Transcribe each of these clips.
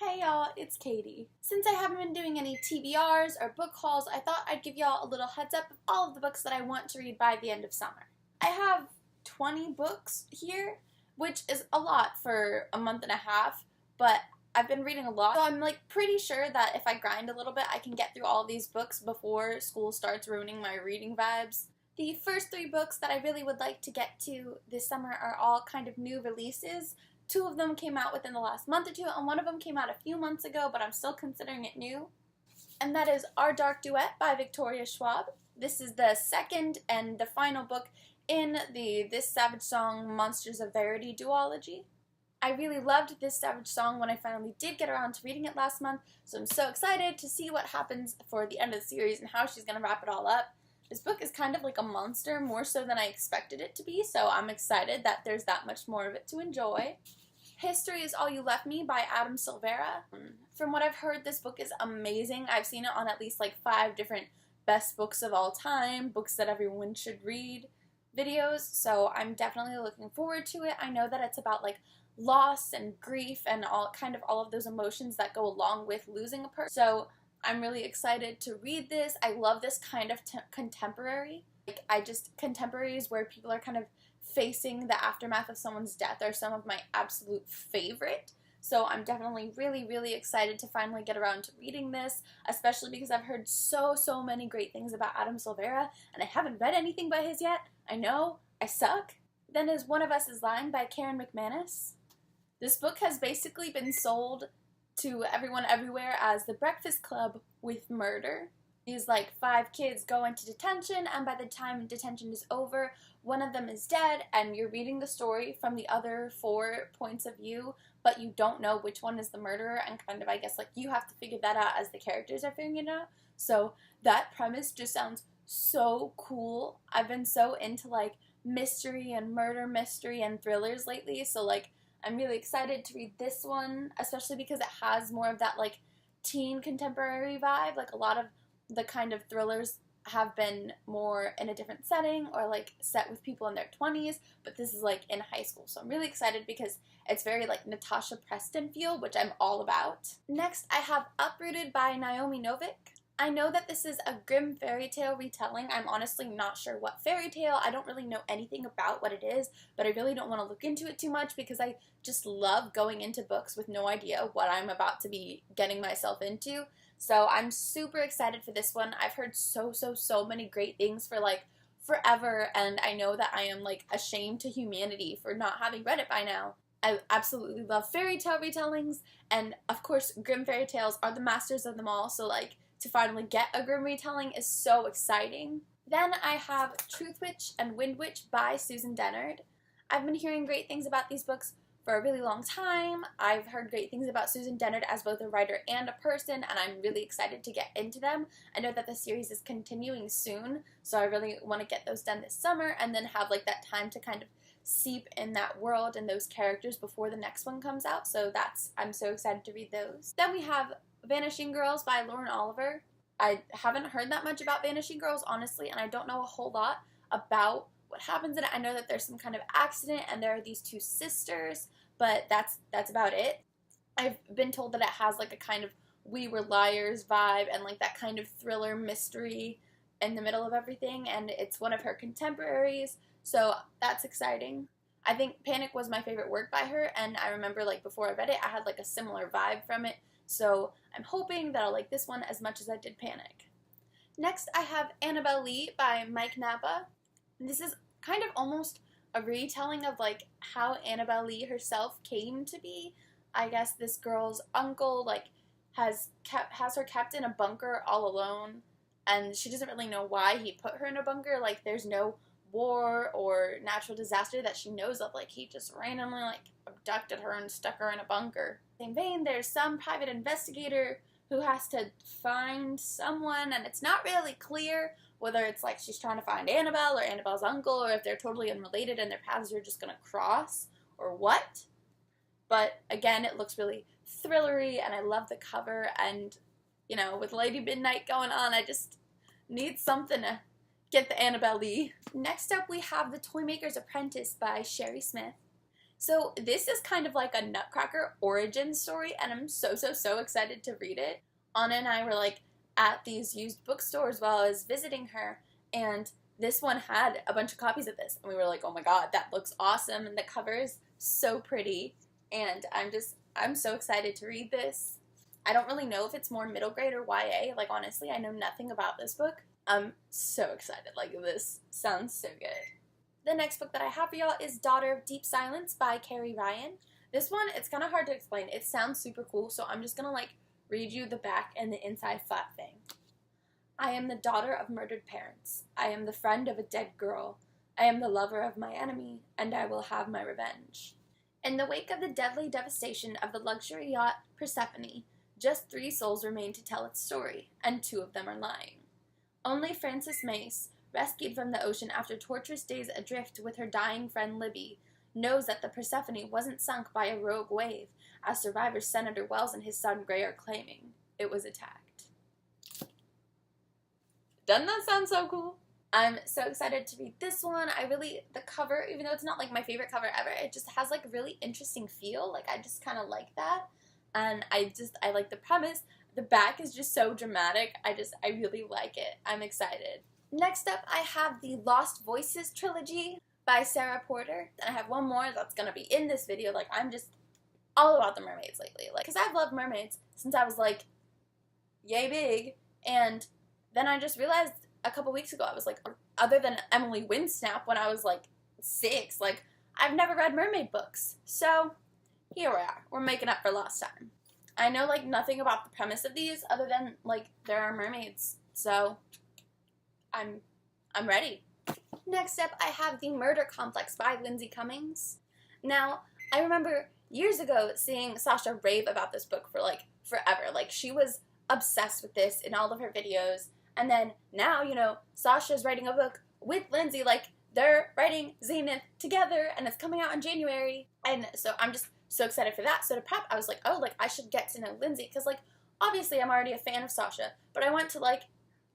Hey y'all, it's Katie. Since I haven't been doing any TBRs or book hauls, I thought I'd give y'all a little heads up of all of the books that I want to read by the end of summer. I have 20 books here, which is a lot for a month and a half, but I've been reading a lot, so I'm pretty sure that if I grind a little bit, I can get through all these books before school starts ruining my reading vibes. The first 3 books that I really would like to get to this summer are all kind of new releases. 2 of them came out within the last month or 2, and 1 of them came out a few months ago, but I'm still considering it new. And that is Our Dark Duet by Victoria Schwab. This is the second and the final book in the This Savage Song Monsters of Verity duology. I really loved This Savage Song when I finally did get around to reading it last month, so I'm so excited to see what happens for the end of the series and how she's going to wrap it all up. This book is kind of like a monster, more so than I expected it to be, so I'm excited that there's that much more of it to enjoy. History is All You Left Me by Adam Silvera. From what I've heard, this book is amazing. I've seen it on at least 5 different best books of all time, books that everyone should read videos, so I'm definitely looking forward to it. I know that it's about loss and grief and all of those emotions that go along with losing a person. So I'm really excited to read this. I love this kind of contemporary. Contemporaries where people are kind of facing the aftermath of someone's death are some of my absolute favorite. So I'm definitely really excited to finally get around to reading this, especially because I've heard so many great things about Adam Silvera, and I haven't read anything by his yet. I know, I suck. Then is One of Us is Lying by Karen McManus. This book has basically been sold to everyone everywhere as The Breakfast Club with murder. These 5 kids go into detention, and by the time detention is over, one of them is dead, and you're reading the story from the other 4 points of view, but you don't know which one is the murderer, and you have to figure that out as the characters are figuring it out. So that premise just sounds so cool. I've been so into mystery and murder mystery and thrillers lately, so I'm really excited to read this one, especially because it has more of that teen contemporary vibe. A lot of the kind of thrillers have been more in a different setting or set with people in their 20s, but this is in high school. So I'm really excited because it's very Natasha Preston feel, which I'm all about. Next, I have Uprooted by Naomi Novik. I know that this is a grim fairy tale retelling. I'm honestly not sure what fairy tale. I don't really know anything about what it is, but I really don't want to look into it too much because I just love going into books with no idea what I'm about to be getting myself into. So I'm super excited for this one. I've heard so many great things for forever, and I know that I am ashamed to humanity for not having read it by now. I absolutely love fairy tale retellings, and of course grim fairy tales are the masters of them all, so to finally get a grim retelling is so exciting. Then I have Truth Witch and Wind Witch by Susan Dennard. I've been hearing great things about these books for a really long time. I've heard great things about Susan Dennard as both a writer and a person, and I'm really excited to get into them. I know that the series is continuing soon, so I really want to get those done this summer and then have that time to kind of seep in that world and those characters before the next one comes out, so I'm so excited to read those. Then we have Vanishing Girls by Lauren Oliver. I haven't heard that much about Vanishing Girls, honestly, and I don't know a whole lot about what happens in it. I know that there's some kind of accident and there are these 2 sisters, but that's about it. I've been told that it has a kind of We Were Liars vibe and that kind of thriller mystery in the middle of everything, and it's one of her contemporaries, so that's exciting. I think Panic was my favorite work by her, and I remember before I read it, I had a similar vibe from it, so I'm hoping that I'll like this one as much as I did Panic. Next, I have Annabel Lee by Mike Napa. This is kind of almost a retelling of how Annabel Lee herself came to be. I guess this girl's uncle has her kept in a bunker all alone, and she doesn't really know why he put her in a bunker. There's no war or natural disaster that she knows of. He just randomly abducted her and stuck her in a bunker. In vain, there's some private investigator who has to find someone, and it's not really clear whether it's she's trying to find Annabelle or Annabelle's uncle, or if they're totally unrelated and their paths are just gonna cross, or what. But again, it looks really thrillery, and I love the cover, and with Lady Midnight going on, I just need something to get the Annabel Lee. Next up, we have The Toymaker's Apprentice by Sheree Smith. So this is kind of like a Nutcracker origin story, and I'm so excited to read it. Anna and I were like at these used bookstores while I was visiting her, and this one had a bunch of copies of this, and we were like, oh my god, that looks awesome, and the cover is so pretty, and I'm so excited to read this. I don't really know if it's more middle grade or YA, like honestly, I know nothing about this book. I'm so excited, like this sounds so good. The next book that I have for y'all is Daughter of Deep Silence by Carrie Ryan. This one, it's kind of hard to explain. It sounds super cool, so I'm just gonna like read you the back and the inside flat thing. I am the daughter of murdered parents. I am the friend of a dead girl. I am the lover of my enemy, and I will have my revenge. In the wake of the deadly devastation of the luxury yacht Persephone, just 3 souls remain to tell its story, and 2 of them are lying. Only Frances Mace, rescued from the ocean after torturous days adrift with her dying friend Libby, knows that the Persephone wasn't sunk by a rogue wave, as survivor Senator Wells and his son Gray are claiming. It was attacked. Doesn't that sound so cool? I'm so excited to read this one. The cover, even though it's not like my favorite cover ever, it just has like a really interesting feel. Like I just kind of like that. And I like the premise. The back is just so dramatic. I really like it. I'm excited. Next up, I have the Lost Voices trilogy by Sarah Porter. Then I have one more that's going to be in this video. Like, I'm just all about the mermaids lately. Like, because I've loved mermaids since I was, like, yay big. And then I just realized a couple weeks ago, I was like, other than Emily Winsnap when I was, like, 6, like, I've never read mermaid books. So, here we are. We're making up for lost time. I know, like, nothing about the premise of these other than, like, there are mermaids. So I'm ready. Next up, I have The Murder Complex by Lindsay Cummings. Now, I remember years ago seeing Sasha rave about this book for, like, forever. Like, she was obsessed with this in all of her videos. And then now, you know, Sasha's writing a book with Lindsay. Like, they're writing Zenith together, and it's coming out in January. And so I'm just so excited for that. So to prep, I was like, oh, like, I should get to know Lindsay. Because, like, obviously I'm already a fan of Sasha. But I want to, like,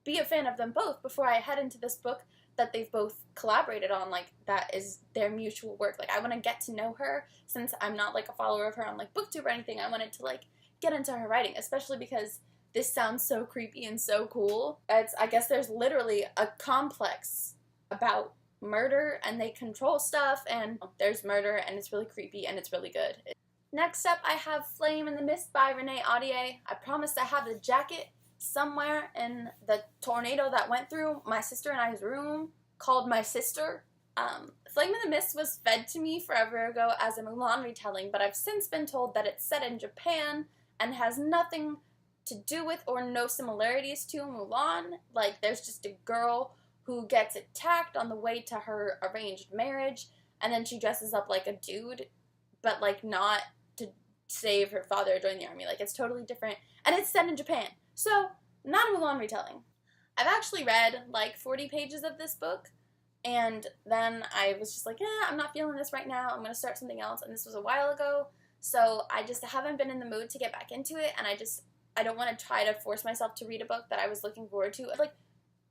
be a fan of them both before I head into this book that they've both collaborated on, like, that is their mutual work. Like, I want to get to know her, since I'm not, like, a follower of her on, like, BookTube or anything. I wanted to, like, get into her writing, especially because this sounds so creepy and so cool. I guess there's literally a complex about murder, and they control stuff, and there's murder, and it's really creepy, and it's really good. Next up, I have Flame in the Mist by Renee Audier. I promised I have the jacket somewhere in the tornado that went through my sister and I's room called My Sister. Flame in the Mist was fed to me forever ago as a Mulan retelling, but I've since been told that it's set in Japan and has nothing to do with or no similarities to Mulan. Like, there's just a girl who gets attacked on the way to her arranged marriage, and then she dresses up like a dude, but, like, not to save her father or join the army. Like, it's totally different, and it's set in Japan. So, not a Mulan retelling. I've actually read, like, 40 pages of this book, and then I was just like, I'm not feeling this right now, I'm going to start something else, and this was a while ago, so I just haven't been in the mood to get back into it, and I don't want to try to force myself to read a book that I was looking forward to. Like,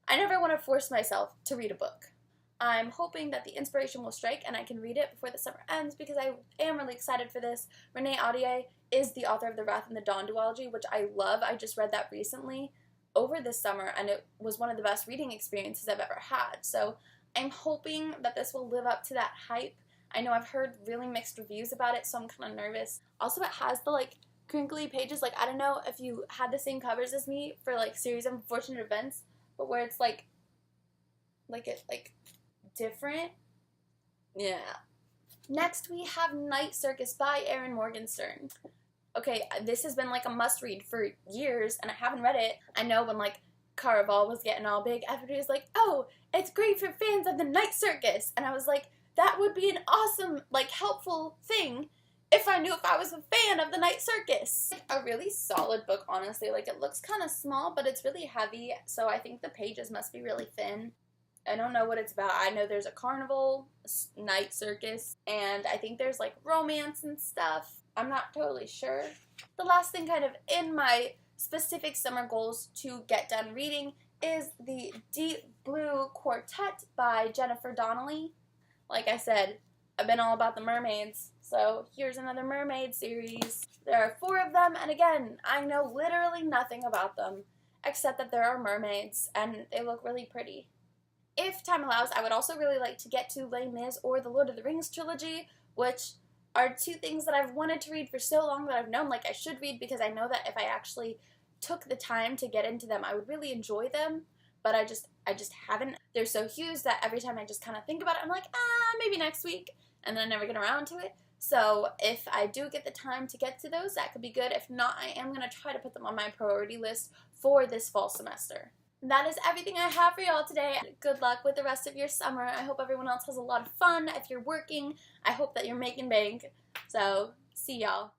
I never want to force myself to read a book. I'm hoping that the inspiration will strike and I can read it before the summer ends, because I am really excited for this. Renee Audier is the author of The Wrath and the Dawn duology, which I love. I just read that recently over this summer, and it was one of the best reading experiences I've ever had. So I'm hoping that this will live up to that hype. I know I've heard really mixed reviews about it, so I'm kind of nervous. Also, it has the, like, crinkly pages. Like, I don't know if you had the same covers as me for, like, Series of Unfortunate Events, but where it's, like, different. Yeah. Next, we have Night Circus by Erin Morgenstern. Okay, this has been, like, a must-read for years, and I haven't read it. I know when, like, Caraval was getting all big, everybody was like, oh, it's great for fans of the Night Circus. And I was like, that would be an awesome, like, helpful thing if I knew if I was a fan of the Night Circus. A really solid book, honestly. Like, it looks kind of small, but it's really heavy, so I think the pages must be really thin. I don't know what it's about. I know there's a carnival, night circus, and I think there's, like, romance and stuff. I'm not totally sure. The last thing kind of in my specific summer goals to get done reading is the Deep Blue Quartet by Jennifer Donnelly. Like I said, I've been all about the mermaids So here's another mermaid series. There are 4 of them, and again, I know literally nothing about them, except that there are mermaids, and they look really pretty. If time allows, I would also really like to get to Les Mis or the Lord of the Rings trilogy, which are 2 things that I've wanted to read for so long that I've known like I should read, because I know that if I actually took the time to get into them, I would really enjoy them, but I just haven't. They're so huge that every time I just kind of think about it, I'm like, maybe next week, and then I never get around to it. So if I do get the time to get to those, that could be good. If not, I am going to try to put them on my priority list for this fall semester. That is everything I have for y'all today. Good luck with the rest of your summer. I hope everyone else has a lot of fun. If you're working, I hope that you're making bank. So, see y'all.